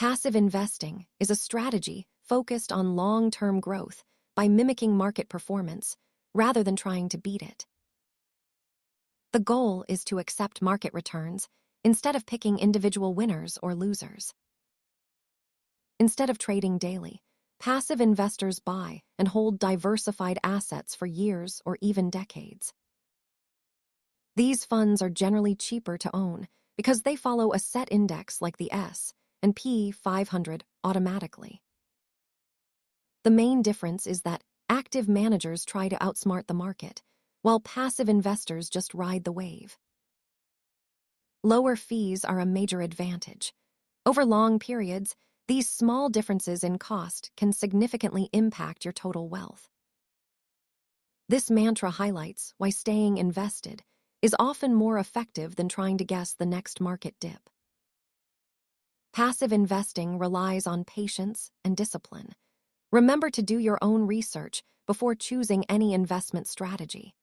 Passive investing is a strategy focused on long-term growth by mimicking market performance rather than trying to beat it. The goal is to accept market returns instead of picking individual winners or losers. Instead of trading daily, passive investors buy and hold diversified assets for years or even decades. These funds are generally cheaper to own because they follow a set index like the S&P 500 automatically. The main difference is that active managers try to outsmart the market, while passive investors just ride the wave. Lower fees are a major advantage. Over long periods, these small differences in cost can significantly impact your total wealth. This mantra highlights why staying invested is often more effective than trying to guess the next market dip. Passive investing relies on patience and discipline. Remember to do your own research before choosing any investment strategy.